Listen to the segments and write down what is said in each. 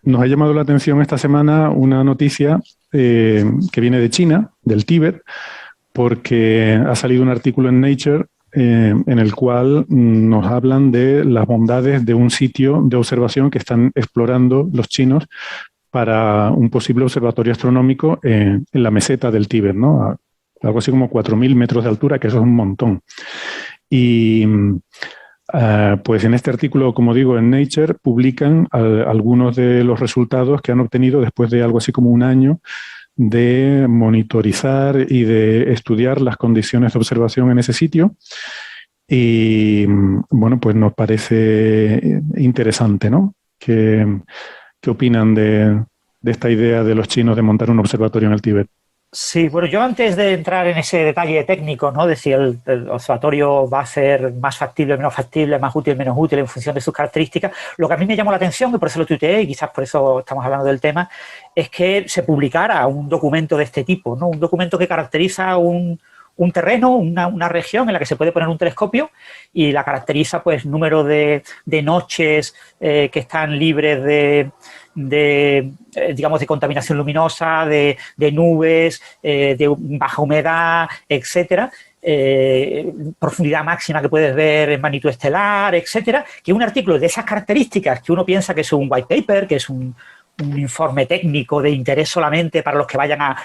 nos ha llamado la atención esta semana una noticia que viene de China, del Tíbet, porque ha salido un artículo en Nature en el cual nos hablan de las bondades de un sitio de observación que están explorando los chinos para un posible observatorio astronómico en la meseta del Tíbet, ¿no? Algo así como 4.000 metros de altura, que eso es un montón. Y pues en este artículo, como digo, en Nature, publican algunos de los resultados que han obtenido después de algo así como un año de monitorizar y de estudiar las condiciones de observación en ese sitio. Y bueno, pues nos parece interesante, ¿no? ¿Qué opinan de esta idea de los chinos de montar un observatorio en el Tíbet? Sí, bueno, yo antes de entrar en ese detalle técnico, ¿no? De si el observatorio va a ser más factible, menos factible, más útil, menos útil en función de sus características, lo que a mí me llamó la atención, y por eso lo tuiteé, y quizás por eso estamos hablando del tema, es que se publicara un documento de este tipo, ¿no? Un documento que caracteriza un terreno, una región en la que se puede poner un telescopio y la caracteriza, pues, número de noches que están libres digamos, de contaminación luminosa, de nubes, de baja humedad, etcétera, profundidad máxima que puedes ver en magnitud estelar, etcétera, que un artículo de esas características que uno piensa que es un white paper, que es un informe técnico de interés solamente para los que vayan a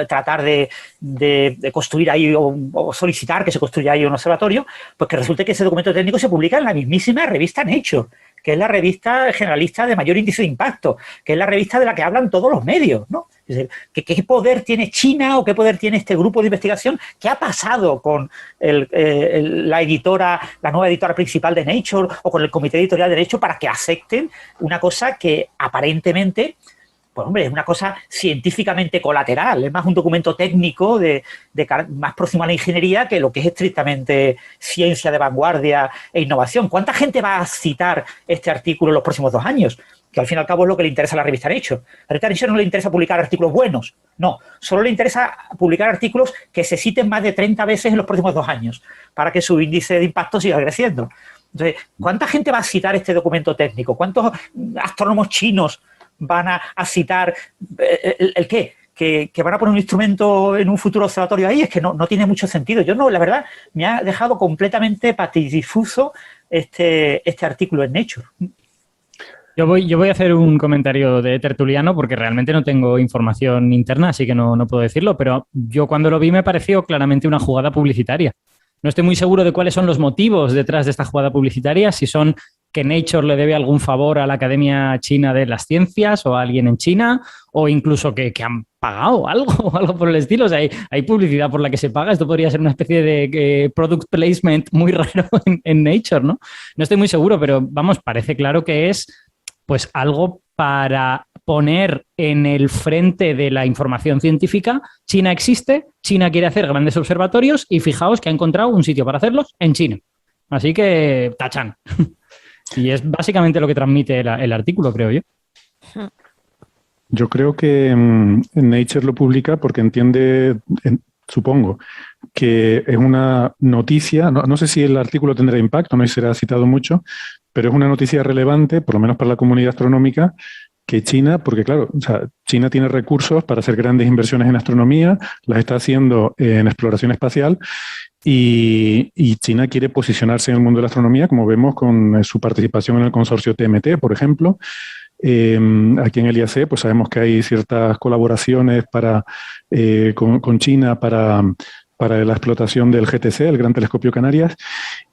tratar de construir ahí o solicitar que se construya ahí un observatorio, pues que resulte que ese documento técnico se publica en la mismísima revista Nature, que es la revista generalista de mayor índice de impacto, que es la revista de la que hablan todos los medios, ¿no? Es decir, ¿qué poder tiene China o qué poder tiene este grupo de investigación? ¿Qué ha pasado con la editora, la nueva editora principal de Nature o con el comité editorial de Nature para que acepten una cosa que aparentemente, pues hombre, es una cosa científicamente colateral, es más un documento técnico más próximo a la ingeniería que lo que es estrictamente ciencia de vanguardia e innovación? ¿Cuánta gente va a citar este artículo en los próximos 2 años? Que al fin y al cabo es lo que le interesa a la revista Nature. A la revista Nature no le interesa publicar artículos buenos, no, solo le interesa publicar artículos que se citen más de 30 veces en los próximos 2 años para que su índice de impacto siga creciendo. Entonces, ¿cuánta gente va a citar este documento técnico? ¿Cuántos astrónomos chinos van a citar el qué? Que van a poner un instrumento en un futuro observatorio ahí? Es que no tiene mucho sentido. Yo no, la verdad, me ha dejado completamente patidifuso este artículo en Nature. Yo voy a hacer un comentario de tertuliano porque realmente no tengo información interna, así que no puedo decirlo, pero yo cuando lo vi me pareció claramente una jugada publicitaria. No estoy muy seguro de cuáles son los motivos detrás de esta jugada publicitaria, si son que Nature le debe algún favor a la Academia China de las Ciencias o a alguien en China, o incluso que han pagado algo por el estilo. O sea, hay publicidad por la que se paga. Esto podría ser una especie de product placement muy raro en Nature, ¿no? No estoy muy seguro, pero vamos, parece claro que es pues algo para poner en el frente de la información científica. China existe, China quiere hacer grandes observatorios y fijaos que ha encontrado un sitio para hacerlos en China. Así que tachan. Y es básicamente lo que transmite el artículo, creo yo. Yo creo que Nature lo publica porque entiende, supongo, que es una noticia, no sé si el artículo tendrá impacto, no será citado mucho, pero es una noticia relevante, por lo menos para la comunidad astronómica, que China, porque claro, o sea, China tiene recursos para hacer grandes inversiones en astronomía, las está haciendo en exploración espacial, y China quiere posicionarse en el mundo de la astronomía, como vemos con su participación en el consorcio TMT, por ejemplo. Aquí en el IAC pues sabemos que hay ciertas colaboraciones con China para la explotación del GTC, el Gran Telescopio Canarias,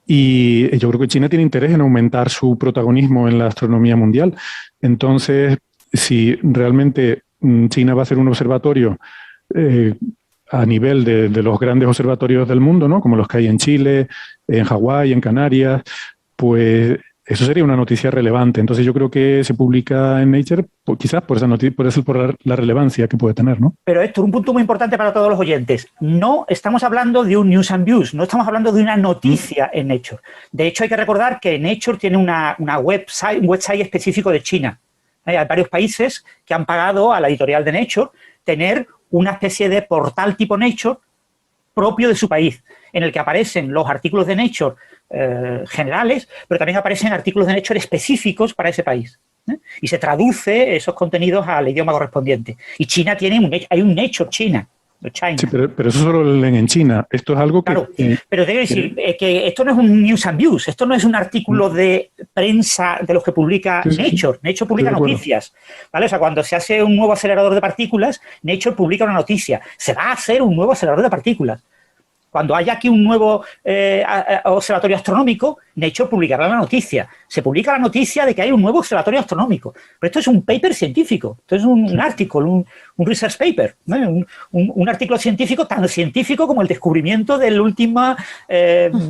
y yo creo que China tiene interés en aumentar su protagonismo en la astronomía mundial. Entonces, si realmente China va a hacer un observatorio a nivel de los grandes observatorios del mundo, ¿no? Como los que hay en Chile, en Hawái, en Canarias, pues eso sería una noticia relevante. Entonces yo creo que se publica en Nature quizás por esa noticia, por la relevancia que puede tener, ¿no? Pero esto es un punto muy importante para todos los oyentes. No estamos hablando de un news and views, no estamos hablando de una noticia en Nature. De hecho, hay que recordar que Nature tiene un website específico de China. Hay varios países que han pagado a la editorial de Nature tener una especie de portal tipo Nature propio de su país, en el que aparecen los artículos de Nature generales, pero también aparecen artículos de Nature específicos para ese país. y se traduce esos contenidos al idioma correspondiente. Y China hay un Nature China. China. Sí, pero eso solo lo leen en China. Esto es algo que... Claro, pero debo decir que esto no es un news and views, esto no es un artículo de prensa de los que publica Nature. Nature publica noticias, ¿vale? O sea, cuando se hace un nuevo acelerador de partículas, Nature publica una noticia. Se va a hacer un nuevo acelerador de partículas. Cuando haya aquí un nuevo observatorio astronómico, Nature publicará la noticia. Se publica la noticia de que hay un nuevo observatorio astronómico. Pero esto es un paper científico, esto es un artículo, un research paper, ¿no? un artículo científico tan científico como el descubrimiento de la última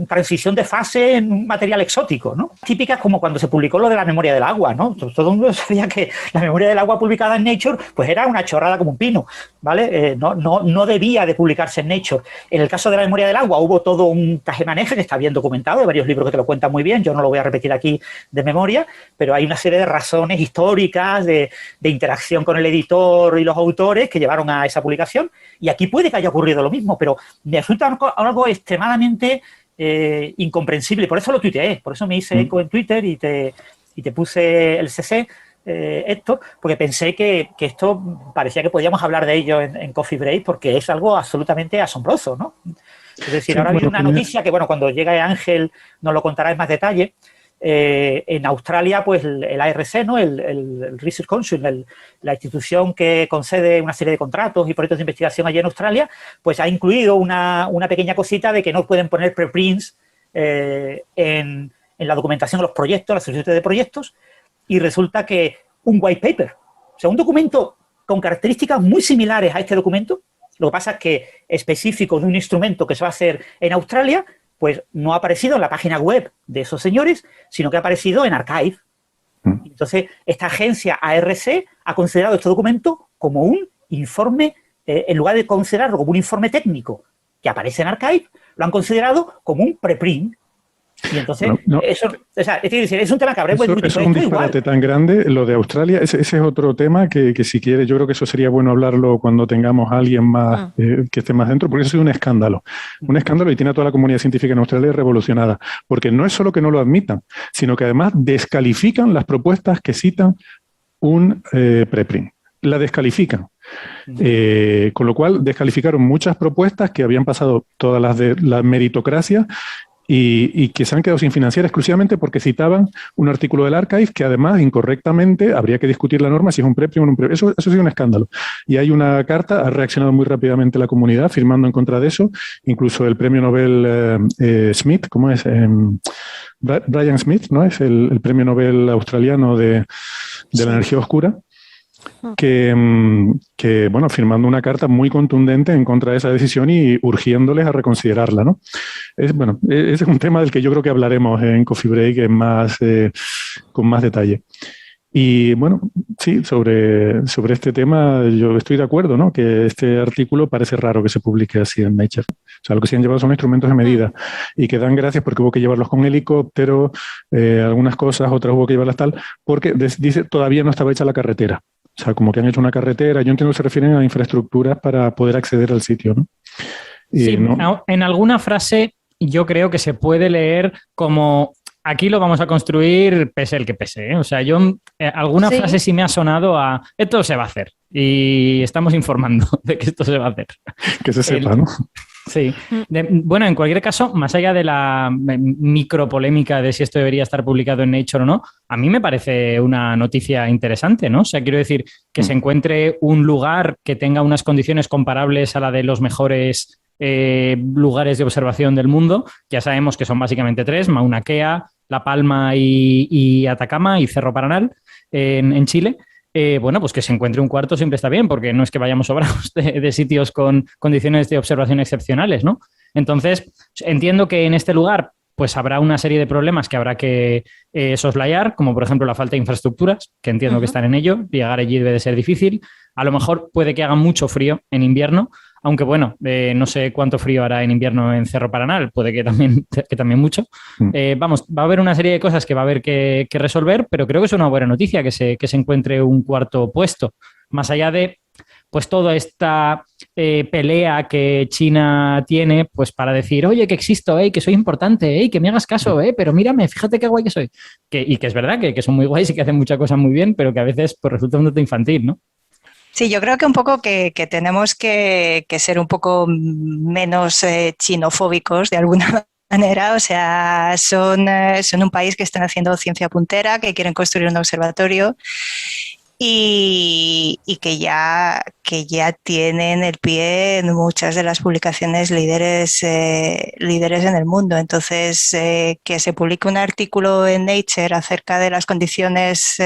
transición de fase en un material exótico, ¿no? Típicas como cuando se publicó lo de la memoria del agua, ¿no? Todo el mundo sabía que la memoria del agua publicada en Nature pues era una chorrada como un pino, ¿vale? No debía de publicarse en Nature. En el caso de la memoria del agua hubo todo un tejemaneje que está bien documentado, hay varios libros que te lo cuentan muy bien, yo no lo voy a repetir aquí de memoria, pero hay una serie de razones históricas de interacción con el editor y los autores que llevaron a esa publicación, y aquí puede que haya ocurrido lo mismo, pero me resulta algo extremadamente incomprensible, por eso lo tuiteé, por eso me hice eco en Twitter y te puse el CC, Héctor, porque pensé que esto parecía que podíamos hablar de ello en Coffee Break, porque es algo absolutamente asombroso, ¿no? Es decir, sí, ahora viene una noticia que, bueno, cuando llegue Ángel nos lo contará en más detalle. En Australia, pues el ARC, ¿no? el Research Council, la institución que concede una serie de contratos y proyectos de investigación allí en Australia, pues ha incluido una pequeña cosita de que no pueden poner preprints en la documentación de los proyectos, las solicitudes de proyectos, y resulta que un white paper, o sea, un documento con características muy similares a este documento, lo que pasa es que específico de un instrumento que se va a hacer en Australia, pues no ha aparecido en la página web de esos señores, sino que ha aparecido en Archive. Entonces, esta agencia ARC ha considerado este documento como un informe, en lugar de considerarlo como un informe técnico que aparece en Archive, lo han considerado como un preprint. Y entonces, eso, o sea, es un tema que habremos discutido. Es un disparate tan grande, lo de Australia, ese es otro tema que si quiere, yo creo que eso sería bueno hablarlo cuando tengamos a alguien más que esté más dentro, porque eso es un escándalo y tiene a toda la comunidad científica en Australia revolucionada, porque no es solo que no lo admitan, sino que además descalifican las propuestas que citan un preprint. La descalifican. Con lo cual descalificaron muchas propuestas que habían pasado todas las de la meritocracia y que se han quedado sin financiar exclusivamente porque citaban un artículo del Archive que además incorrectamente habría que discutir la norma si es un preprint o no un preprint. Eso ha sido un escándalo. Y hay una carta, ha reaccionado muy rápidamente la comunidad firmando en contra de eso. Incluso el premio Nobel Smith, ¿cómo es? Brian Smith, ¿no? Es el premio Nobel australiano de la energía oscura. Que, bueno, firmando una carta muy contundente en contra de esa decisión y urgiéndoles a reconsiderarla, ¿no? Ese es un tema del que yo creo que hablaremos en Coffee Break con más detalle. Y bueno, sí, sobre este tema yo estoy de acuerdo, ¿no? Que este artículo parece raro que se publique así en Nature. O sea, lo que se han llevado son instrumentos de medida y que dan gracias porque hubo que llevarlos con helicóptero, algunas cosas, otras hubo que llevarlas tal, porque dice todavía no estaba hecha la carretera. O sea, como que han hecho una carretera. Yo entiendo que se refieren a infraestructuras para poder acceder al sitio, ¿no? Sí, en alguna frase yo creo que se puede leer como aquí lo vamos a construir pese el que pese, ¿eh? O sea, alguna frase sí me ha sonado a esto se va a hacer y estamos informando de que esto se va a hacer. Que se sepa, ¿no? Sí. Bueno, en cualquier caso, más allá de la micropolémica de si esto debería estar publicado en Nature o no, a mí me parece una noticia interesante, ¿no? O sea, quiero decir que se encuentre un lugar que tenga unas condiciones comparables a la de los mejores lugares de observación del mundo. Ya sabemos que son básicamente 3, Mauna Kea, La Palma y Atacama y Cerro Paranal en Chile. Bueno, pues que se encuentre un cuarto siempre está bien, porque no es que vayamos sobrados de sitios con condiciones de observación excepcionales, ¿no? Entonces, entiendo que en este lugar pues habrá una serie de problemas que habrá que soslayar, como por ejemplo la falta de infraestructuras, que entiendo que están en ello, llegar allí debe de ser difícil. A lo mejor puede que haga mucho frío en invierno, aunque bueno, no sé cuánto frío hará en invierno en Cerro Paranal, puede que también mucho. Vamos, va a haber una serie de cosas que va a haber que resolver, pero creo que es una buena noticia que se encuentre un cuarto puesto, más allá de pues toda esta pelea que China tiene pues para decir, oye, que existo, que soy importante, que me hagas caso, pero mírame, fíjate qué guay que soy. Y que es verdad que son muy guays y que hacen muchas cosas muy bien, pero que a veces pues, resulta un tanto infantil, ¿no? Sí, yo creo que un poco que tenemos que ser un poco menos chinofóbicos de alguna manera. O sea, son un país que están haciendo ciencia puntera, que quieren construir un observatorio y que ya tienen el pie en muchas de las publicaciones líderes en el mundo. Entonces, que se publique un artículo en Nature acerca de las condiciones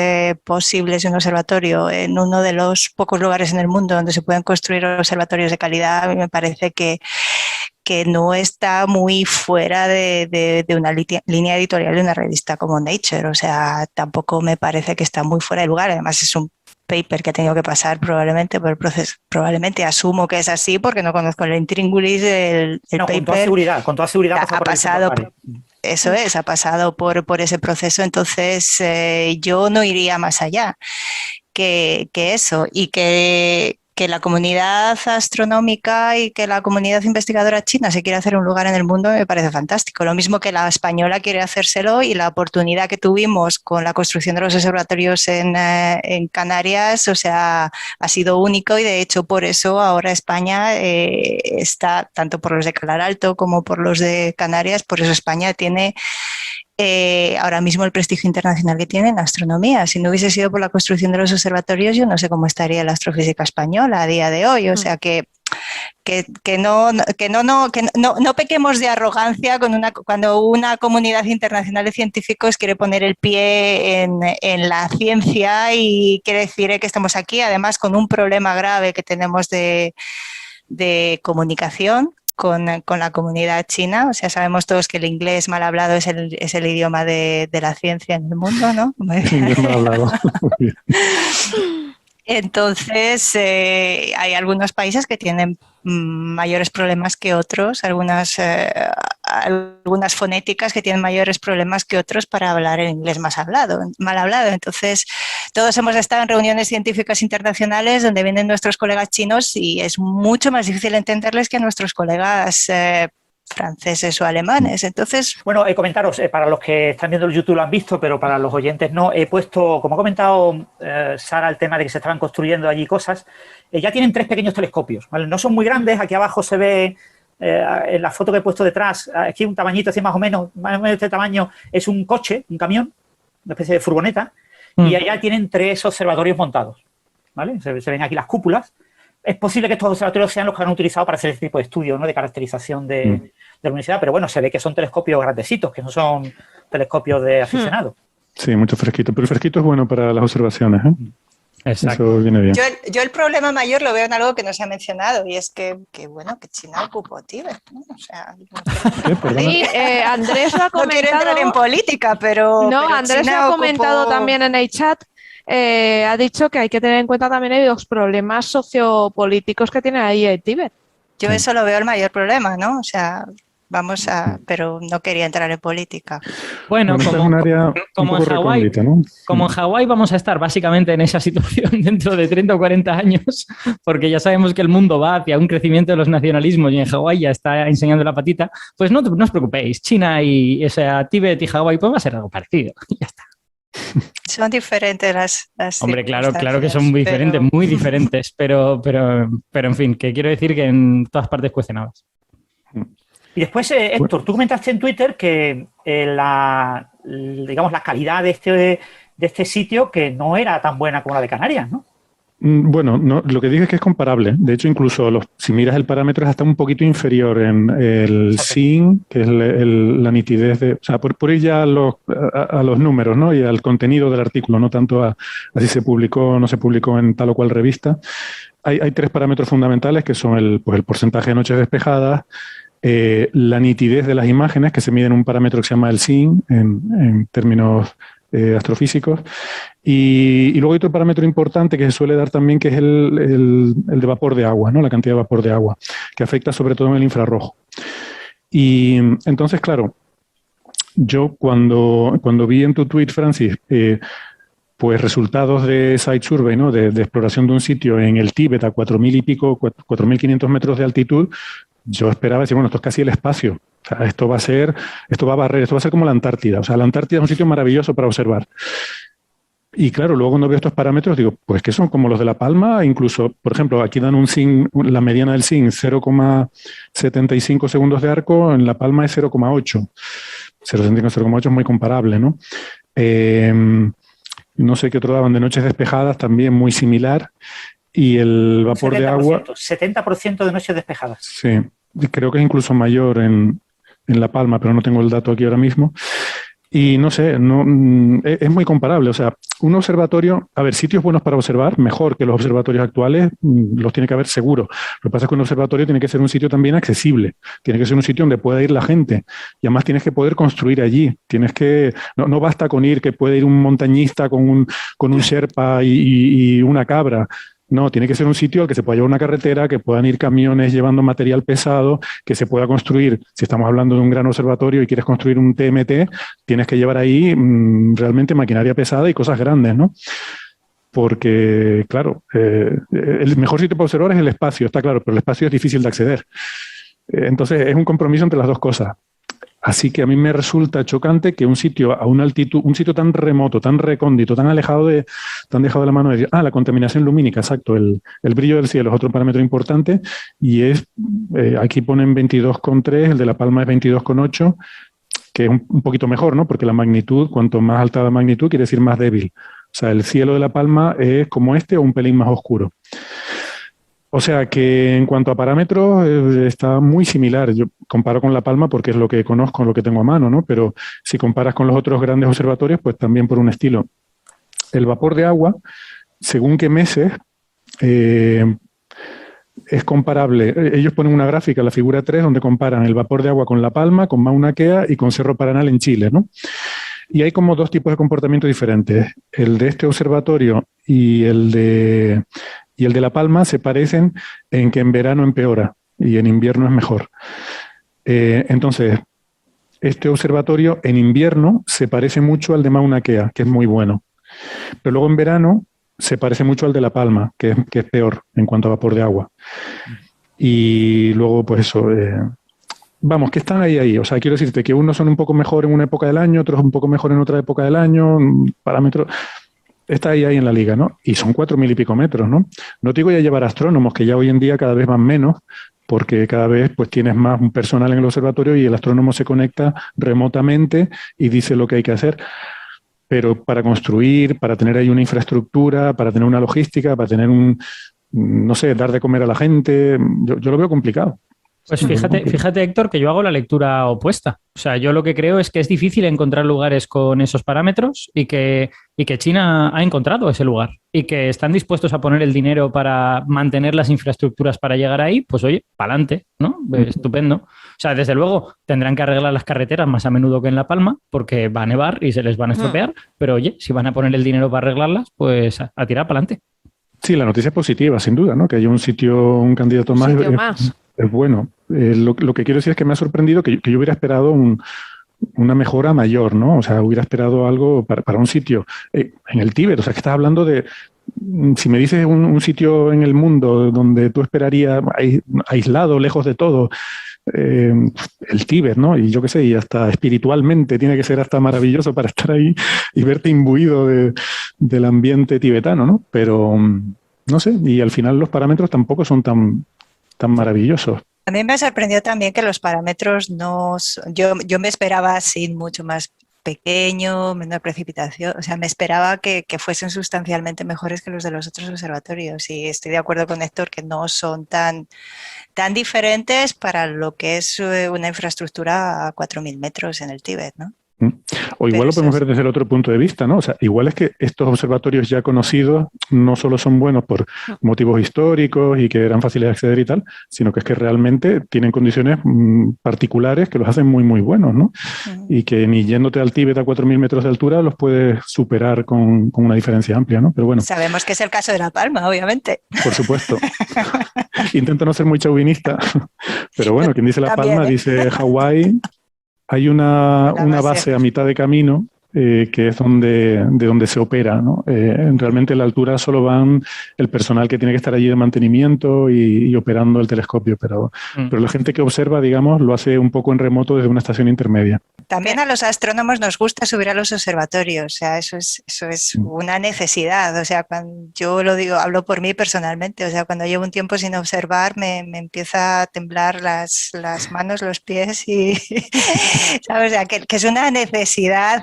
posibles de un observatorio en uno de los pocos lugares en el mundo donde se pueden construir observatorios de calidad, me parece que no está muy fuera de una línea editorial de una revista como Nature. O sea, tampoco me parece que está muy fuera de lugar. Además, es un paper que ha tenido que pasar probablemente por el proceso. Probablemente asumo que es así porque no conozco el intríngulis del paper. Con toda seguridad ha pasado. Eso es, ha pasado por ese proceso. Entonces, yo no iría más allá que eso, y que la comunidad astronómica y que la comunidad investigadora china se quiere hacer un lugar en el mundo me parece fantástico. Lo mismo que la española quiere hacérselo, y la oportunidad que tuvimos con la construcción de los observatorios en Canarias, o sea, ha sido único, y de hecho por eso ahora España está, tanto por los de Calar Alto como por los de Canarias, por eso España tiene ahora mismo el prestigio internacional que tiene en la astronomía. Si no hubiese sido por la construcción de los observatorios, yo no sé cómo estaría la astrofísica española a día de hoy. O sea que no pequemos de arrogancia cuando una comunidad internacional de científicos quiere poner el pie en la ciencia y quiere decir que estamos aquí, además con un problema grave que tenemos de comunicación con la comunidad china. O sea, sabemos todos que el inglés mal hablado es el idioma de la ciencia en el mundo, ¿no? Inglés mal hablado. Entonces, hay algunos países que tienen mayores problemas que otros, algunas fonéticas que tienen mayores problemas que otros para hablar el inglés mal hablado. Entonces, todos hemos estado en reuniones científicas internacionales donde vienen nuestros colegas chinos y es mucho más difícil entenderles que a nuestros colegas franceses o alemanes. Entonces, bueno, comentaros, para los que están viendo el YouTube lo han visto, pero para los oyentes no, he puesto, como ha comentado Sara, el tema de que se estaban construyendo allí cosas. Ya tienen 3 pequeños telescopios, ¿vale? No son muy grandes. Aquí abajo se ve en la foto que he puesto detrás, aquí un tamañito así más o menos de este tamaño, es un coche, un camión, una especie de furgoneta, y allá tienen 3 observatorios montados, ¿vale? Se ven aquí las cúpulas. Es posible que estos observatorios sean los que han utilizado para hacer este tipo de estudios, ¿no?, de caracterización de la universidad, pero bueno, se ve que son telescopios grandecitos, que no son telescopios de aficionados. Sí, mucho fresquito, pero el fresquito es bueno para las observaciones, ¿eh? Exacto. Eso viene bien. Yo el problema mayor lo veo en algo que no se ha mencionado, y es que China ocupó Tíbet, ¿no? O sea, sí, Andrés lo ha comentado. No quiero entrar en política, pero Andrés China lo ha comentado también en el chat. Ha dicho que hay que tener en cuenta también los problemas sociopolíticos que tiene ahí el Tíbet. Yo eso lo veo el mayor problema, ¿no? O sea, pero no quería entrar en política. Bueno, es un área como un en Hawái, ¿no? como en Hawái vamos a estar básicamente en esa situación dentro de 30 o 40 años, porque ya sabemos que el mundo va hacia un crecimiento de los nacionalismos y en Hawái ya está enseñando la patita. Pues no os preocupéis, China y Tíbet y Hawái pues va a ser algo parecido. Ya está. Son diferentes las Hombre, claro que son muy diferentes, muy diferentes, pero en fin, que quiero decir que en todas partes cuecen habas. Y después, Héctor, tú comentaste en Twitter que la calidad de este sitio que no era tan buena como la de Canarias, ¿no? Bueno, no, lo que dije es que es comparable. De hecho, incluso si miras el parámetro es hasta un poquito inferior en el SIN, que es la nitidez o sea, por ir ya a los números, ¿no?, y al contenido del artículo, no tanto a si se publicó o no se publicó en tal o cual revista. Hay 3 parámetros fundamentales que son el porcentaje de noches despejadas, la nitidez de las imágenes, que se mide en un parámetro que se llama el SIN en términos astrofísicos, y luego hay otro parámetro importante que se suele dar también, que es el de vapor de agua, ¿no?, la cantidad de vapor de agua, que afecta sobre todo en el infrarrojo. Y entonces, claro, yo cuando vi en tu tweet, Francis, pues resultados de site survey, ¿no? De exploración de un sitio en el Tíbet a 4.000 y pico, 4.500 metros de altitud, yo esperaba decir, bueno, esto es casi el espacio. O sea, esto va a barrer, esto va a ser como la Antártida. O sea, la Antártida es un sitio maravilloso para observar. Y claro, luego cuando veo estos parámetros digo, pues que son como los de La Palma, incluso, por ejemplo, aquí dan un SIN, la mediana del SIN 0,75 segundos de arco, en La Palma es 0,8. 0,8 es muy comparable, ¿no? No sé qué otro daban de noches despejadas, también muy similar. Y el vapor 70%, de agua... 70% de noches despejadas. Sí, creo que es incluso mayor en La Palma, pero no tengo el dato aquí ahora mismo. Y no sé, es muy comparable. O sea, un observatorio, a ver, sitios buenos para observar, mejor que los observatorios actuales, los tiene que haber seguro. Lo que pasa es que un observatorio tiene que ser un sitio también accesible, tiene que ser un sitio donde pueda ir la gente. Y además tienes que poder construir allí. No basta con ir, que puede ir un montañista con un Sherpa y una cabra. No, tiene que ser un sitio al que se pueda llevar una carretera, que puedan ir camiones llevando material pesado, que se pueda construir. Si estamos hablando de un gran observatorio y quieres construir un TMT, tienes que llevar ahí realmente maquinaria pesada y cosas grandes, ¿no? Porque, claro, el mejor sitio para observar es el espacio, está claro, pero el espacio es difícil de acceder. Entonces, es un compromiso entre las dos cosas. Así que a mí me resulta chocante que un sitio a una altitud, un sitio tan remoto, tan recóndito, tan alejado tan dejado de la mano de... la contaminación lumínica, exacto. El brillo del cielo es otro parámetro importante y aquí ponen 22,3, el de La Palma es 22,8, que es un poquito mejor, ¿no? Porque la magnitud, cuanto más alta la magnitud, quiere decir más débil. O sea, el cielo de La Palma es como o un pelín más oscuro. O sea que en cuanto a parámetros está muy similar. Yo comparo con La Palma porque es lo que conozco, lo que tengo a mano, ¿no? Pero si comparas con los otros grandes observatorios, pues también por un estilo. El vapor de agua, según qué meses, es comparable. Ellos ponen una gráfica, la figura 3, donde comparan el vapor de agua con La Palma, con Mauna Kea y con Cerro Paranal en Chile, ¿no? Y hay como dos tipos de comportamiento diferentes. El de este observatorio y el de La Palma se parecen en que en verano empeora y en invierno es mejor. Entonces, este observatorio en invierno se parece mucho al de Mauna Kea, que es muy bueno. Pero luego en verano se parece mucho al de La Palma, que es peor en cuanto a vapor de agua. Y luego, pues eso... vamos, que están ahí. O sea, quiero decirte que unos son un poco mejor en una época del año, otros un poco mejor en otra época del año, parámetros... Está ahí en la liga, ¿no? Y son 4.000 y pico metros, ¿no? No te digo ya llevar astrónomos, que ya hoy en día cada vez van menos, porque cada vez pues tienes más personal en el observatorio y el astrónomo se conecta remotamente y dice lo que hay que hacer. Pero para construir, para tener ahí una infraestructura, para tener una logística, para tener no sé, dar de comer a la gente, yo lo veo complicado. Pues fíjate, Héctor, que yo hago la lectura opuesta. O sea, yo lo que creo es que es difícil encontrar lugares con esos parámetros y que China ha encontrado ese lugar y que están dispuestos a poner el dinero para mantener las infraestructuras para llegar ahí, pues oye, pa'lante, ¿no? Estupendo. O sea, desde luego tendrán que arreglar las carreteras más a menudo que en La Palma porque va a nevar y se les van a estropear, pero oye, si van a poner el dinero para arreglarlas, pues a tirar pa'lante. Sí, la noticia es positiva, sin duda, ¿no? Que haya un candidato más. Es bueno. Lo que quiero decir es que me ha sorprendido que yo hubiera esperado una mejora mayor, ¿no? O sea, hubiera esperado algo para un sitio en el Tíbet. O sea, que estás hablando de... Si me dices un sitio en el mundo donde tú esperarías aislado, lejos de todo, el Tíbet, ¿no? Y yo qué sé, y hasta espiritualmente tiene que ser hasta maravilloso para estar ahí y verte imbuido del ambiente tibetano, ¿no? Pero no sé, y al final los parámetros tampoco son tan maravillosos. A mí me sorprendió también que los parámetros yo me esperaba así mucho más pequeño, menor precipitación, o sea, me esperaba que fuesen sustancialmente mejores que los de los otros observatorios y estoy de acuerdo con Héctor que no son tan diferentes para lo que es una infraestructura a 4.000 metros en el Tíbet, ¿no? O igual lo podemos ver desde el otro punto de vista, ¿no? O sea, igual es que estos observatorios ya conocidos no solo son buenos por motivos históricos y que eran fáciles de acceder y tal, sino que es que realmente tienen condiciones particulares que los hacen muy, muy buenos, ¿no? Y que ni yéndote al Tíbet a 4.000 metros de altura los puedes superar con una diferencia amplia, ¿no? Pero bueno. Sabemos que es el caso de La Palma, obviamente. Por supuesto. Intento no ser muy chauvinista, pero bueno, quien dice La Palma dice Hawái. Hay una base a mitad de camino que es de donde se opera, ¿no? Realmente en la altura solo van el personal que tiene que estar allí de mantenimiento y operando el telescopio, pero la gente que observa, digamos, lo hace un poco en remoto desde una estación intermedia. También a los astrónomos nos gusta subir a los observatorios, o sea, eso es una necesidad, o sea, cuando yo lo digo, hablo por mí personalmente, o sea, cuando llevo un tiempo sin observar me empieza a temblar las manos, los pies y, ¿sabes? O sea, que es una necesidad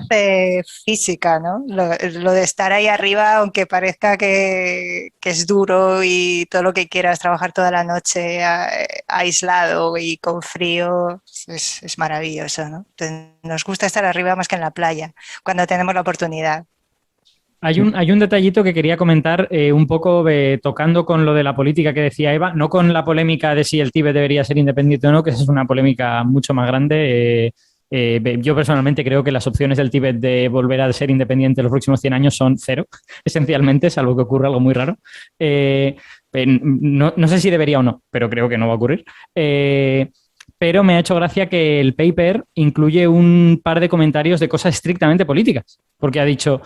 física, ¿no? Lo de estar ahí arriba, aunque parezca que es duro y todo lo que quieras, trabajar toda la noche aislado y con frío, es maravilloso, ¿no? Entonces, nos gusta estar arriba más que en la playa, cuando tenemos la oportunidad. Hay un detallito que quería comentar un poco tocando con lo de la política que decía Eva, no con la polémica de si el Tíbet debería ser independiente o no, que esa es una polémica mucho más grande. Yo personalmente creo que las opciones del Tíbet de volver a ser independiente en los próximos 100 años son cero, esencialmente, salvo que ocurra algo muy raro. No sé si debería o no, pero creo que no va a ocurrir. Pero me ha hecho gracia que el paper incluye un par de comentarios de cosas estrictamente políticas, porque ha dicho,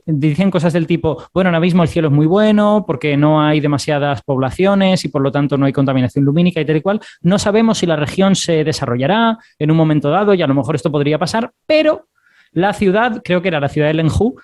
dicen cosas del tipo, bueno, ahora mismo el cielo es muy bueno porque no hay demasiadas poblaciones y por lo tanto no hay contaminación lumínica y tal y cual. No sabemos si la región se desarrollará en un momento dado y a lo mejor esto podría pasar, pero la ciudad, creo que era la ciudad de Lenhu,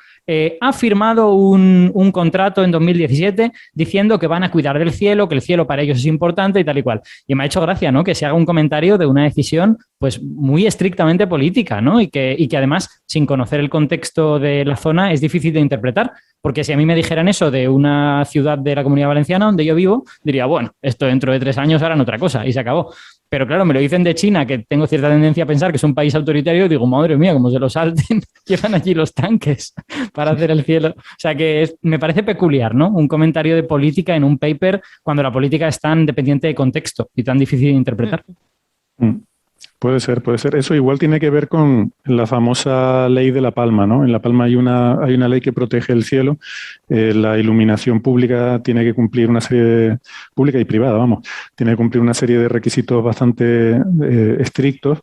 ha firmado un contrato en 2017 diciendo que van a cuidar del cielo, que el cielo para ellos es importante y tal y cual. Y me ha hecho gracia, ¿no?, que se haga un comentario de una decisión pues muy estrictamente política, ¿no? Y que además, sin conocer el contexto de la zona, es difícil de interpretar. Porque si a mí me dijeran eso de una ciudad de la Comunidad Valenciana donde yo vivo, diría, bueno, esto dentro de 3 años harán otra cosa y se acabó. Pero claro, me lo dicen de China, que tengo cierta tendencia a pensar que es un país autoritario, y digo, madre mía, como se lo salten, llevan allí los tanques para hacer el cielo. O sea que me parece peculiar, ¿no? Un comentario de política en un paper cuando la política es tan dependiente de contexto y tan difícil de interpretar. Puede ser. Eso igual tiene que ver con la famosa ley de La Palma, ¿no? En La Palma hay una ley que protege el cielo. La iluminación pública tiene que cumplir una serie pública y privada, vamos, tiene que cumplir una serie de requisitos bastante estrictos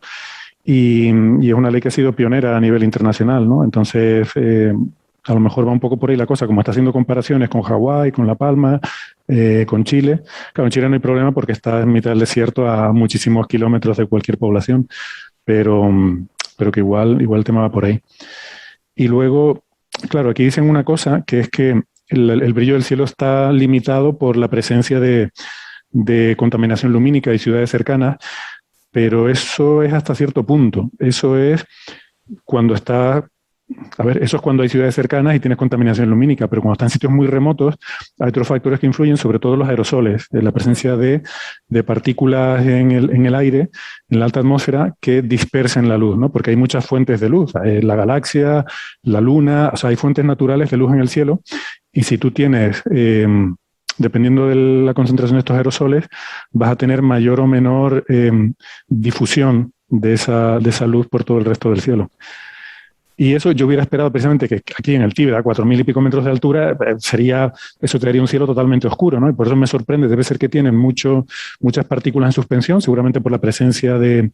y es una ley que ha sido pionera a nivel internacional, ¿no? Entonces, a lo mejor va un poco por ahí la cosa, como está haciendo comparaciones con Hawái, con La Palma, con Chile. Claro, en Chile no hay problema porque está en mitad del desierto a muchísimos kilómetros de cualquier población, pero que igual el tema va por ahí. Y luego, claro, aquí dicen una cosa, que es que el brillo del cielo está limitado por la presencia de contaminación lumínica y ciudades cercanas, pero eso es hasta cierto punto. Eso es cuando está... eso es cuando hay ciudades cercanas y tienes contaminación lumínica, pero cuando están en sitios muy remotos hay otros factores que influyen, sobre todo los aerosoles, la presencia de partículas en el aire, en la alta atmósfera, que dispersan la luz, ¿no? Porque hay muchas fuentes de luz, la galaxia, la luna, o sea, hay fuentes naturales de luz en el cielo, y si tú tienes... dependiendo de la concentración de estos aerosoles, vas a tener mayor o menor difusión de esa luz por todo el resto del cielo. Y eso yo hubiera esperado precisamente que aquí en el Tíbet, a 4.000 y pico metros de altura, eso traería un cielo totalmente oscuro, ¿no? Y por eso me sorprende, debe ser que tienen muchas partículas en suspensión, seguramente por la presencia de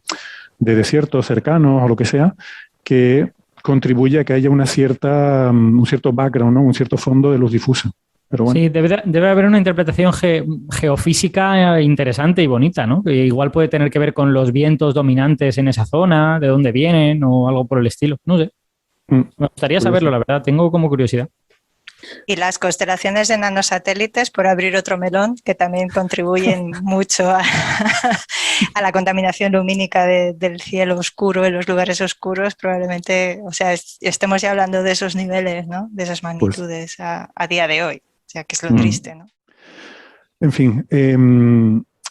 desiertos cercanos o lo que sea, que contribuye a que haya un cierto background, ¿no? Un cierto fondo de luz difusa. Pero bueno. Sí, debe haber una interpretación geofísica interesante y bonita, ¿no? Que igual puede tener que ver con los vientos dominantes en esa zona, de dónde vienen o algo por el estilo. No sé. Me gustaría saberlo, la verdad. Tengo como curiosidad. Y las constelaciones de nanosatélites, por abrir otro melón, que también contribuyen mucho a la contaminación lumínica del cielo oscuro, en los lugares oscuros, probablemente, o sea, estemos ya hablando de esos niveles, ¿no? De esas magnitudes a día de hoy. O sea, que es lo triste, ¿no? En fin,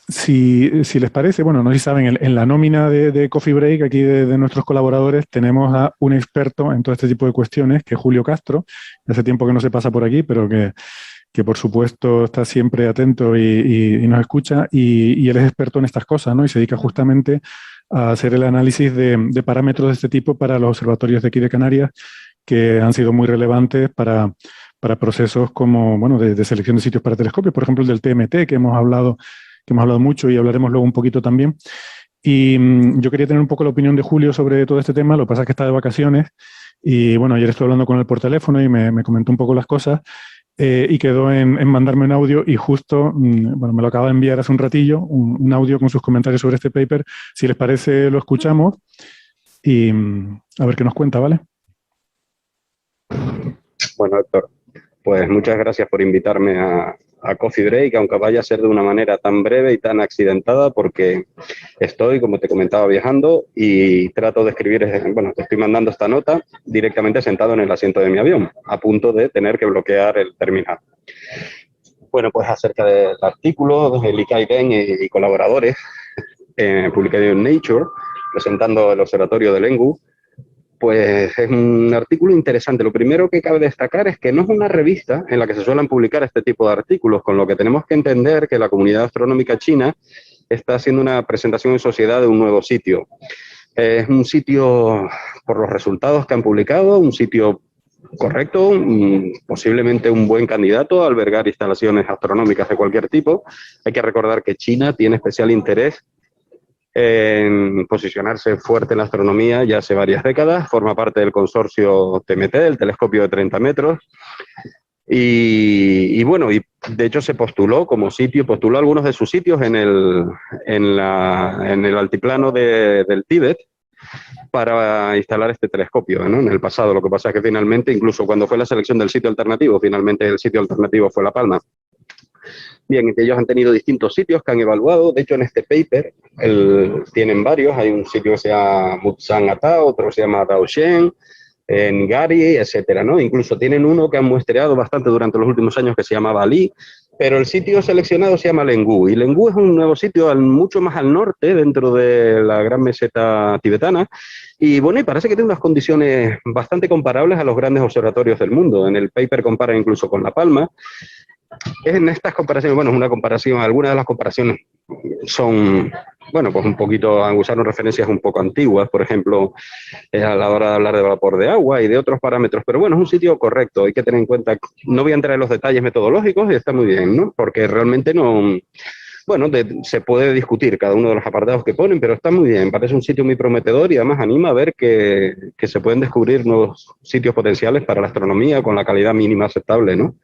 si les parece, bueno, no sé si saben, en la nómina de Coffee Break, aquí de nuestros colaboradores, tenemos a un experto en todo este tipo de cuestiones, que es Julio Castro. Hace tiempo que no se pasa por aquí, pero que por supuesto está siempre atento y nos escucha, y él es experto en estas cosas, ¿no? Y se dedica justamente a hacer el análisis de parámetros de este tipo para los observatorios de aquí de Canarias, que han sido muy relevantes para procesos como, bueno, de selección de sitios para telescopios, por ejemplo, el del TMT, que hemos hablado mucho y hablaremos luego un poquito también. Y yo quería tener un poco la opinión de Julio sobre todo este tema. Lo que pasa es que está de vacaciones y bueno, ayer estuve hablando con él por teléfono y me comentó un poco las cosas y quedó en mandarme un audio y justo, bueno, me lo acaba de enviar hace un ratillo, un audio con sus comentarios sobre este paper. Si les parece, lo escuchamos y a ver qué nos cuenta, ¿vale? Bueno, Héctor, pues muchas gracias por invitarme a Coffee Break, aunque vaya a ser de una manera tan breve y tan accidentada, porque estoy, como te comentaba, viajando y trato de escribir, bueno, te estoy mandando esta nota directamente sentado en el asiento de mi avión, a punto de tener que bloquear el terminal. Bueno, pues acerca del artículo de Li Kai Deng y colaboradores, publicado en Nature, presentando el observatorio de Lengu, pues es un artículo interesante. Lo primero que cabe destacar es que no es una revista en la que se suelen publicar este tipo de artículos, con lo que tenemos que entender que la comunidad astronómica china está haciendo una presentación en sociedad de un nuevo sitio. Es un sitio, por los resultados que han publicado, un sitio correcto, posiblemente un buen candidato a albergar instalaciones astronómicas de cualquier tipo. Hay que recordar que China tiene especial interés en posicionarse fuerte en la astronomía ya hace varias décadas, forma parte del consorcio TMT, el telescopio de 30 metros, y bueno, y de hecho se postuló como sitio, postuló algunos de sus sitios en el altiplano del Tíbet para instalar este telescopio, ¿no? En el pasado. Lo que pasa es que finalmente, incluso cuando fue la selección del sitio alternativo, finalmente el sitio alternativo fue La Palma. Bien, ellos han tenido distintos sitios que han evaluado. De hecho, en este paper tienen varios. Hay un sitio que se llama Mutsan Ata, otro que se llama Daoshen, Ngari, etcétera, ¿no? Incluso tienen uno que han muestreado bastante durante los últimos años que se llama Bali, pero el sitio seleccionado se llama Lengu. Y Lengu es un nuevo sitio mucho más al norte, dentro de la gran meseta tibetana. Y bueno, y parece que tiene unas condiciones bastante comparables a los grandes observatorios del mundo. En el paper compara incluso con La Palma. En estas comparaciones, bueno, es una comparación, algunas de las comparaciones son, bueno, pues un poquito, usaron referencias un poco antiguas, por ejemplo, a la hora de hablar de vapor de agua y de otros parámetros, pero bueno, es un sitio correcto, hay que tener en cuenta, no voy a entrar en los detalles metodológicos y está muy bien, ¿no? Porque realmente no... Bueno, se puede discutir cada uno de los apartados que ponen, pero está muy bien, parece un sitio muy prometedor y además anima a ver que se pueden descubrir nuevos sitios potenciales para la astronomía con la calidad mínima aceptable, ¿no?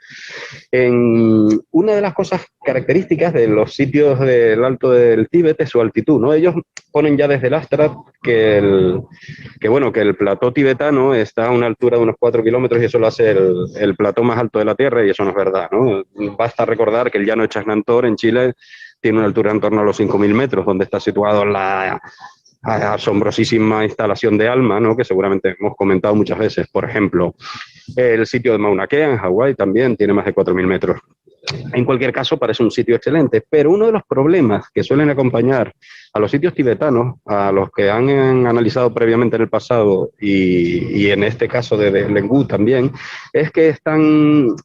Una de las cosas características de los sitios del Alto del Tíbet es su altitud, ¿no? Ellos ponen ya desde el Astra que el plató tibetano está a una altura de unos 4 kilómetros y eso lo hace el plató más alto de la Tierra y eso no es verdad, ¿no? Basta recordar que el llano de Chajnantor en Chile tiene una altura en torno a los 5.000 metros, donde está situado la asombrosísima instalación de ALMA, ¿no? Que seguramente hemos comentado muchas veces. Por ejemplo, el sitio de Mauna Kea en Hawái también tiene más de 4.000 metros. En cualquier caso, parece un sitio excelente, pero uno de los problemas que suelen acompañar a los sitios tibetanos, a los que han analizado previamente en el pasado y en este caso de Lengu también, es que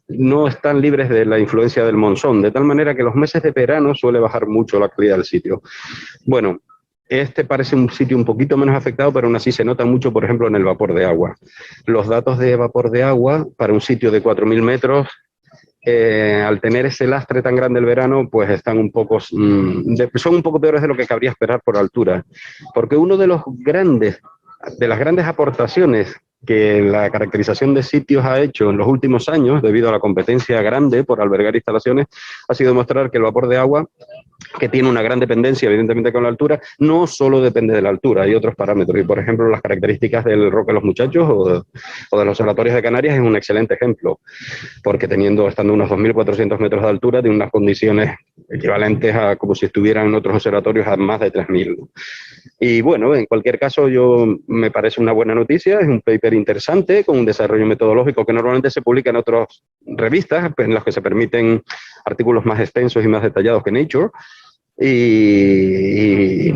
no están libres de la influencia del monzón, de tal manera que los meses de verano suele bajar mucho la calidad del sitio. Bueno, este parece un sitio un poquito menos afectado, pero aún así se nota mucho, por ejemplo, en el vapor de agua. Los datos de vapor de agua para un sitio de 4.000 metros, al tener ese lastre tan grande el verano, pues están son un poco peores de lo que cabría esperar por altura. Porque uno de las grandes aportaciones que la caracterización de sitios ha hecho en los últimos años, debido a la competencia grande por albergar instalaciones, ha sido demostrar que el vapor de agua, que tiene una gran dependencia evidentemente con la altura, no solo depende de la altura, hay otros parámetros. Y por ejemplo, las características del Roque de los Muchachos o de los observatorios de Canarias es un excelente ejemplo, porque estando unos 2.400 metros de altura, tiene unas condiciones equivalentes a como si estuvieran en otros observatorios a más de 3.000. Y bueno, en cualquier caso, me parece una buena noticia, es un paper interesante con un desarrollo metodológico que normalmente se publica en otras revistas en las que se permiten artículos más extensos y más detallados que Nature. Y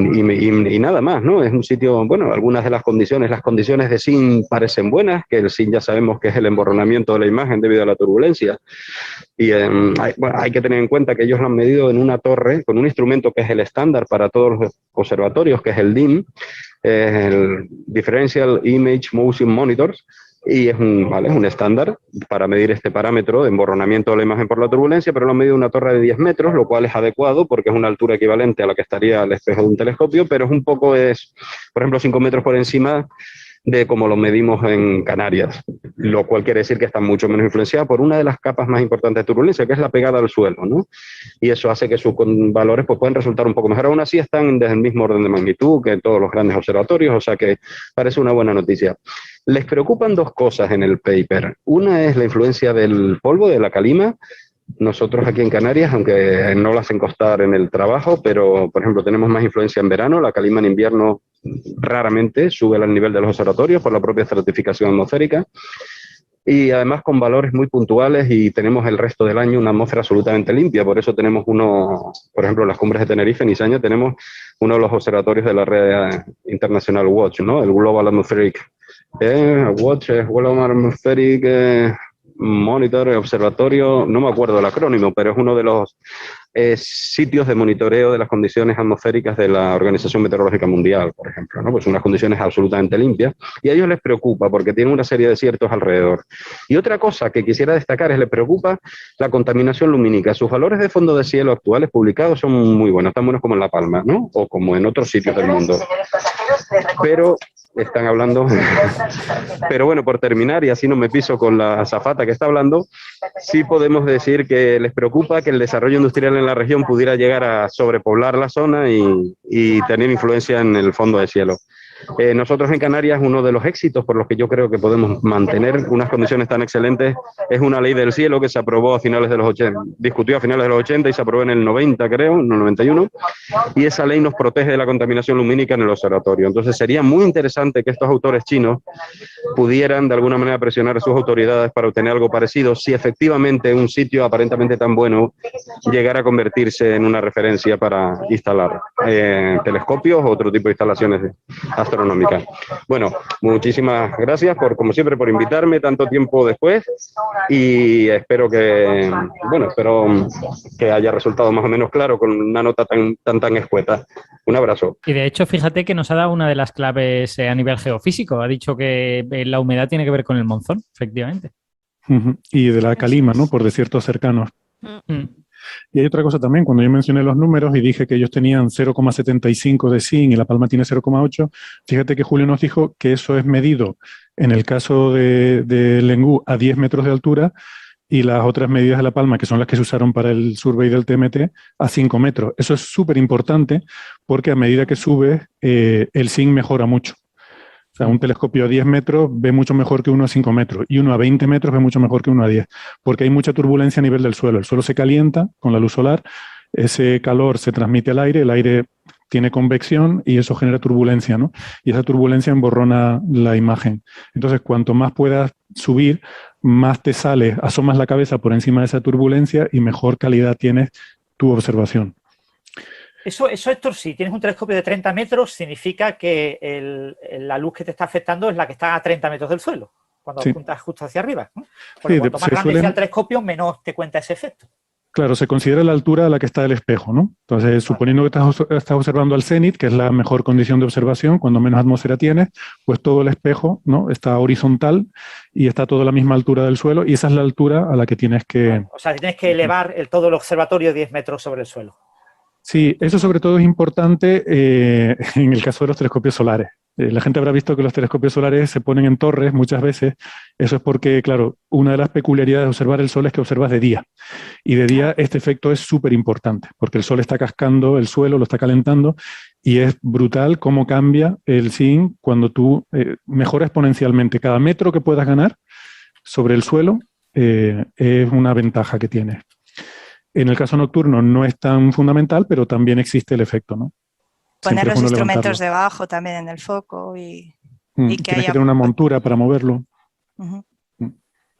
nada más, ¿no? Es un sitio, bueno, algunas de las condiciones de SIN parecen buenas, que el SIN ya sabemos que es el emborronamiento de la imagen debido a la turbulencia. Y hay que tener en cuenta que ellos lo han medido en una torre con un instrumento que es el estándar para todos los observatorios, que es el DIM, el Differential Image Motion Monitors, y es un estándar para medir este parámetro de emborronamiento de la imagen por la turbulencia, pero lo ha medido una torre de 10 metros, lo cual es adecuado porque es una altura equivalente a la que estaría el espejo de un telescopio, pero por ejemplo, 5 metros por encima de como lo medimos en Canarias, lo cual quiere decir que está mucho menos influenciada por una de las capas más importantes de turbulencia, que es la pegada al suelo, ¿no? Y eso hace que sus valores pues, pueden resultar un poco mejor. Aún así están desde el mismo orden de magnitud que en todos los grandes observatorios, o sea que parece una buena noticia. Les preocupan dos cosas en el paper. Una es la influencia del polvo, de la calima. Nosotros aquí en Canarias, aunque no lo hacen costar en el trabajo, pero por ejemplo tenemos más influencia en verano, la calima en invierno raramente sube al nivel de los observatorios por la propia estratificación atmosférica y además con valores muy puntuales y tenemos el resto del año una atmósfera absolutamente limpia, por eso tenemos por ejemplo en las cumbres de Tenerife, en Izaña, tenemos uno de los observatorios de la red internacional WATCH, ¿no? El Global Atmospheric WATCH, es Global Atmospheric Monitor, observatorio, no me acuerdo el acrónimo, pero es uno de los sitios de monitoreo de las condiciones atmosféricas de la Organización Meteorológica Mundial, por ejemplo, ¿no? Pues unas condiciones absolutamente limpias y a ellos les preocupa porque tienen una serie de desiertos alrededor. Y otra cosa que quisiera destacar es les preocupa la contaminación lumínica. Sus valores de fondo de cielo actuales publicados son muy buenos, tan buenos como en La Palma, ¿no? O como en otros sitios del mundo. Pero están hablando, pero bueno, por terminar, y así no me piso con la azafata que está hablando, sí podemos decir que les preocupa que el desarrollo industrial en la región pudiera llegar a sobrepoblar la zona y tener influencia en el fondo de cielo. Nosotros en Canarias, uno de los éxitos por los que yo creo que podemos mantener unas condiciones tan excelentes es una ley del cielo que se aprobó a finales de los 80, discutió a finales de los 80 y se aprobó en el 90, creo, en el 91, y esa ley nos protege de la contaminación lumínica en el observatorio. Entonces sería muy interesante que estos autores chinos pudieran de alguna manera presionar a sus autoridades para obtener algo parecido, si efectivamente un sitio aparentemente tan bueno llegara a convertirse en una referencia para instalar telescopios o otro tipo de instalaciones astronómica. Bueno, muchísimas gracias como siempre por invitarme tanto tiempo después y espero que haya resultado más o menos claro con una nota tan escueta. Un abrazo. Y de hecho, fíjate que nos ha dado una de las claves a nivel geofísico. Ha dicho que la humedad tiene que ver con el monzón, efectivamente. Y de la calima, ¿no? Por desiertos cercanos. Y hay otra cosa también, cuando yo mencioné los números y dije que ellos tenían 0,75 de zinc y La Palma tiene 0,8, fíjate que Julio nos dijo que eso es medido en el caso de Lengú a 10 metros de altura y las otras medidas de La Palma, que son las que se usaron para el survey del TMT, a 5 metros. Eso es súper importante porque a medida que sube, el zinc mejora mucho. O sea, un telescopio a 10 metros ve mucho mejor que uno a 5 metros y uno a 20 metros ve mucho mejor que uno a 10, porque hay mucha turbulencia a nivel del suelo. El suelo se calienta con la luz solar, ese calor se transmite al aire, el aire tiene convección y eso genera turbulencia, ¿no? Y esa turbulencia emborrona la imagen. Entonces, cuanto más puedas subir, más te sales, asomas la cabeza por encima de esa turbulencia y mejor calidad tienes tu observación. Eso, Héctor, si tienes un telescopio de 30 metros, significa que la luz que te está afectando es la que está a 30 metros del suelo, cuando apuntas justo hacia arriba, ¿no? Porque cuanto más grande sea el telescopio, menos te cuenta ese efecto. Claro, se considera la altura a la que está el espejo, ¿no? Entonces, suponiendo que estás observando al cenit, que es la mejor condición de observación, cuando menos atmósfera tienes, pues todo el espejo, ¿no? Está horizontal y está a toda la misma altura del suelo y esa es la altura a la que tienes que... O sea, tienes que elevar todo el observatorio 10 metros sobre el suelo. Sí, eso sobre todo es importante en el caso de los telescopios solares. La gente habrá visto que los telescopios solares se ponen en torres muchas veces. Eso es porque, claro, una de las peculiaridades de observar el sol es que observas de día. Y de día este efecto es súper importante, porque el sol está cascando el suelo, lo está calentando, y es brutal cómo cambia el zinc cuando tú mejoras exponencialmente. Cada metro que puedas ganar sobre el suelo es una ventaja que tienes. En el caso nocturno no es tan fundamental, pero también existe el efecto, ¿no? Poner los instrumentos debajo también en el foco y que tienes que tener una montura para moverlo.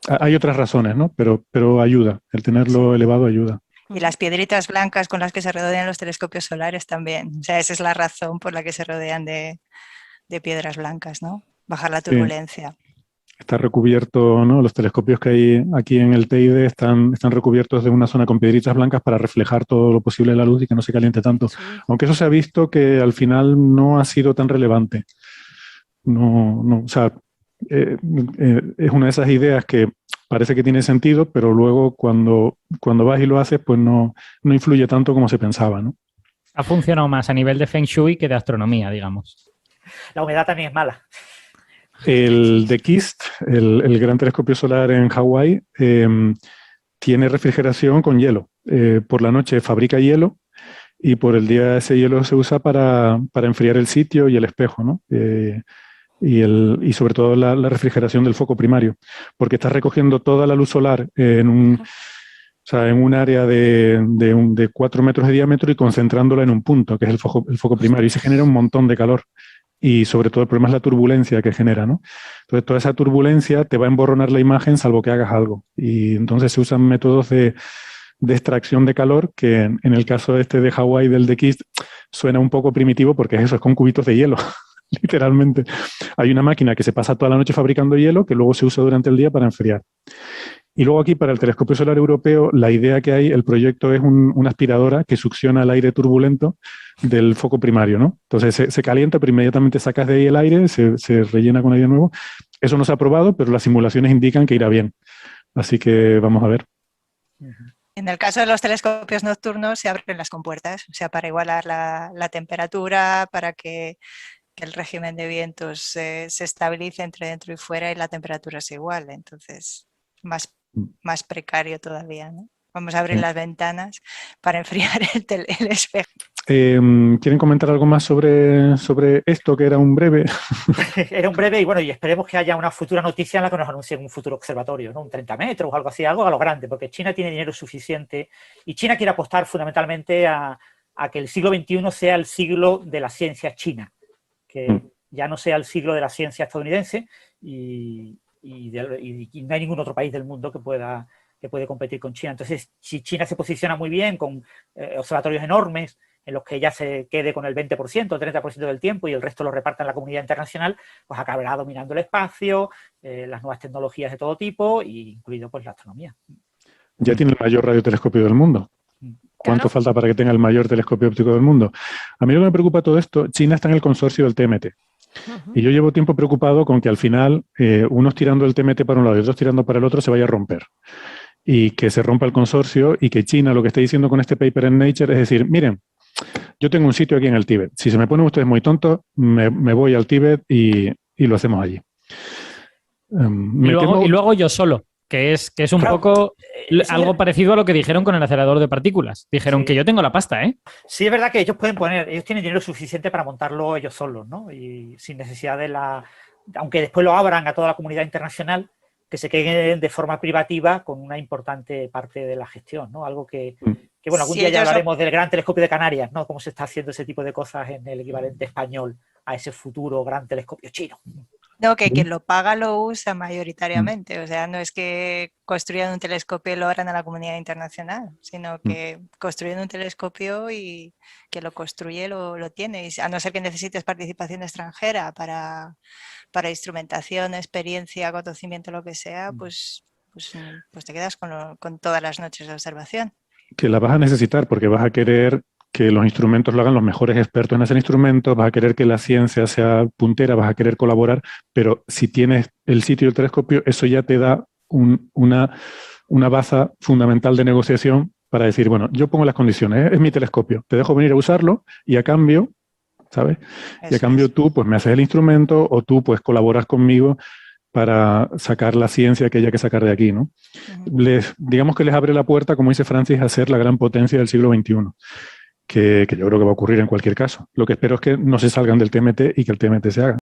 Hay otras razones, ¿no? Pero ayuda, el tenerlo elevado ayuda. Y las piedritas blancas con las que se rodean los telescopios solares también. O sea, esa es la razón por la que se rodean de piedras blancas, ¿no? Bajar la turbulencia. Sí. Está recubierto, ¿no? Los telescopios que hay aquí en el Teide están recubiertos de una zona con piedritas blancas para reflejar todo lo posible la luz y que no se caliente tanto. Sí. Aunque eso se ha visto que al final no ha sido tan relevante. O sea, es una de esas ideas que parece que tiene sentido, pero luego cuando vas y lo haces, pues no influye tanto como se pensaba, ¿no? Ha funcionado más a nivel de Feng Shui que de astronomía, digamos. La humedad también es mala. El de KIST, el gran telescopio solar en Hawái, tiene refrigeración con hielo. Por la noche fabrica hielo y por el día ese hielo se usa para enfriar el sitio y el espejo, ¿no? Y sobre todo la refrigeración del foco primario, porque estás recogiendo toda la luz solar en un área de 4 metros de diámetro y concentrándola en un punto, que es el foco primario, y se genera un montón de calor. Y sobre todo el problema es la turbulencia que genera, ¿no? Entonces toda esa turbulencia te va a emborronar la imagen salvo que hagas algo. Y entonces se usan métodos de extracción de calor que en el caso de Hawái, del de KIST, suena un poco primitivo porque es con cubitos de hielo, literalmente. Hay una máquina que se pasa toda la noche fabricando hielo que luego se usa durante el día para enfriar. Y luego aquí para el telescopio solar europeo, la idea que hay, el proyecto es una aspiradora que succiona el aire turbulento del foco primario, ¿no? Entonces se calienta, pero inmediatamente sacas de ahí el aire, se rellena con aire nuevo. Eso no se ha probado, pero las simulaciones indican que irá bien. Así que vamos a ver. En el caso de los telescopios nocturnos se abren las compuertas, o sea, para igualar la temperatura, para que el régimen de vientos se estabilice entre dentro y fuera y la temperatura es igual. Entonces, más precario todavía, ¿no? Vamos a abrir las ventanas para enfriar el espejo. ¿Quieren comentar algo más sobre esto, que era un breve? Era un breve y bueno, y esperemos que haya una futura noticia en la que nos anuncien un futuro observatorio, ¿no? Un 30 metros o algo así, algo a lo grande, porque China tiene dinero suficiente y China quiere apostar fundamentalmente a que el siglo XXI sea el siglo de la ciencia china, que ya no sea el siglo de la ciencia estadounidense y no hay ningún otro país del mundo que puede competir con China. Entonces, si China se posiciona muy bien con observatorios enormes en los que ella se quede con el 20% o 30% del tiempo y el resto lo reparta en la comunidad internacional, pues acabará dominando el espacio, las nuevas tecnologías de todo tipo, incluido pues la astronomía. Ya tiene el mayor radiotelescopio del mundo. ¿Cuánto falta para que tenga el mayor telescopio óptico del mundo? A mí lo que me preocupa todo esto, China está en el consorcio del TMT. Y yo llevo tiempo preocupado con que al final unos tirando el TMT para un lado y otros tirando para el otro se vaya a romper. Y que se rompa el consorcio y que China lo que está diciendo con este paper en Nature es decir, miren, yo tengo un sitio aquí en el Tíbet. Si se me ponen ustedes muy tontos, me voy al Tíbet y lo hacemos allí. Y lo hago yo solo, que es un poco algo parecido a lo que dijeron con el acelerador de partículas. Dijeron que yo tengo la pasta, ¿eh? Sí, es verdad que ellos tienen dinero suficiente para montarlo ellos solos, ¿no? Y sin necesidad aunque después lo abran a toda la comunidad internacional, que se queden de forma privativa con una importante parte de la gestión, ¿no? Algo que bueno, algún día ya hablaremos del Gran Telescopio de Canarias, ¿no? Cómo se está haciendo ese tipo de cosas en el equivalente español a ese futuro Gran Telescopio chino. No, que quien lo paga lo usa mayoritariamente. O sea, no es que construyan un telescopio y lo abran a la comunidad internacional, sino que construyen un telescopio y que lo construye lo tiene. Y a no ser que necesites participación extranjera para instrumentación, experiencia, conocimiento, lo que sea, pues te quedas con todas las noches de observación. Que la vas a necesitar porque vas a querer que los instrumentos lo hagan los mejores expertos en hacer instrumentos, vas a querer que la ciencia sea puntera, vas a querer colaborar, pero si tienes el sitio y el telescopio, eso ya te da una baza fundamental de negociación para decir, bueno, yo pongo las condiciones, es mi telescopio, te dejo venir a usarlo y a cambio, ¿sabes? Y a cambio tú pues me haces el instrumento o tú pues colaboras conmigo para sacar la ciencia que haya que sacar de aquí, ¿no? Digamos que les abre la puerta, como dice Francis, a ser la gran potencia del siglo XXI, que yo creo que va a ocurrir en cualquier caso. Lo que espero es que no se salgan del TMT y que el TMT se haga.